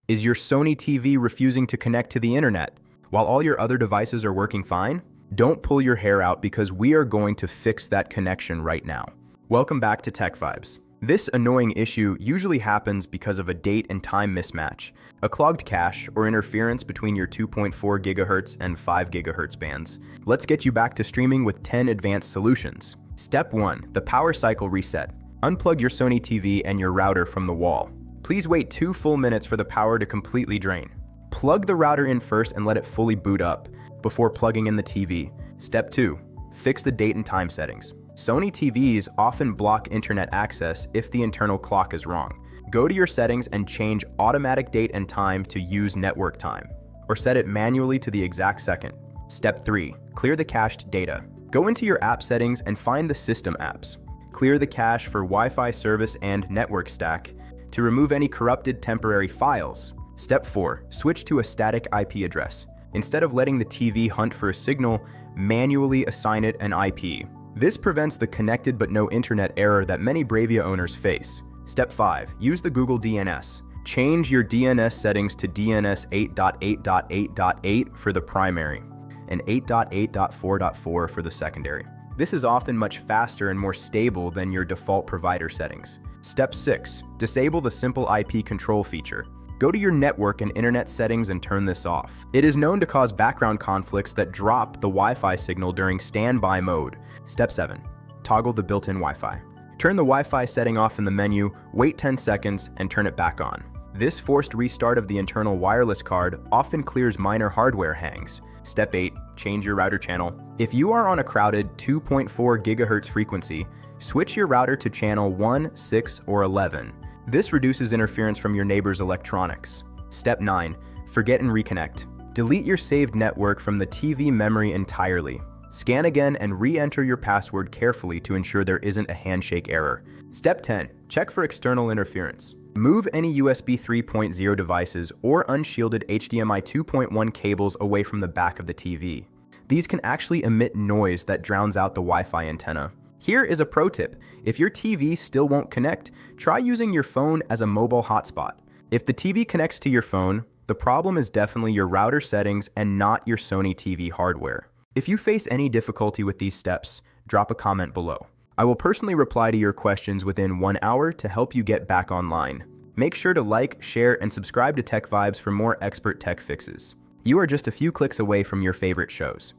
Is your Sony TV refusing to connect to the internet while all your other devices are working fine? Don't pull your hair out because we are going to fix that connection right now. Welcome back to Tech Vibes. This annoying issue usually happens because of a date and time mismatch, a clogged cache, or interference between your 2.4 GHz and 5 GHz bands. Let's get you back to streaming with 10 advanced solutions. Step 1. The power cycle reset. Unplug your Sony TV and your router from the wall. Please wait 2 full minutes for the power to completely drain. Plug the router in first and let it fully boot up before plugging in the TV. Step 2. Fix the date and time settings. Sony TVs often block internet access if the internal clock is wrong. Go to your settings and change automatic date and time to use network time, or set it manually to the exact second. Step 3. Clear the cached data. Go into your app settings and find the system apps. Clear the cache for Wi-Fi service and network stack to remove any corrupted temporary files. Step 4. Switch to a static IP address. Instead of letting the TV hunt for a signal, manually assign it an IP. This prevents the connected but no internet error that many Bravia owners face. Step 5. Use the Google DNS. Change your DNS settings to DNS 8.8.8.8 for the primary and 8.8.4.4 for the secondary. This is often much faster and more stable than your default provider settings. Step 6. Disable the simple IP control feature. Go to your network and internet settings and turn this off. It is known to cause background conflicts that drop the Wi-Fi signal during standby mode. Step 7. Toggle the built-in Wi-Fi. Turn the Wi-Fi setting off in the menu, wait 10 seconds, and turn it back on. This forced restart of the internal wireless card often clears minor hardware hangs. Step 8. Change your router channel. If you are on a crowded 2.4 GHz frequency, switch your router to channel 1, 6, or 11. This reduces interference from your neighbor's electronics. Step 9. Forget and reconnect. Delete your saved network from the TV memory entirely. Scan again and re-enter your password carefully to ensure there isn't a handshake error. Step 10. Check for external interference. Move any USB 3.0 devices or unshielded HDMI 2.1 cables away from the back of the TV. These can actually emit noise that drowns out the Wi-Fi antenna. Here is a pro tip. If your TV still won't connect, try using your phone as a mobile hotspot. If the TV connects to your phone, the problem is definitely your router settings and not your Sony TV hardware. If you face any difficulty with these steps, drop a comment below. I will personally reply to your questions within 1 hour to help you get back online. Make sure to like, share, and subscribe to Tech Vibes for more expert tech fixes. You are just a few clicks away from your favorite shows.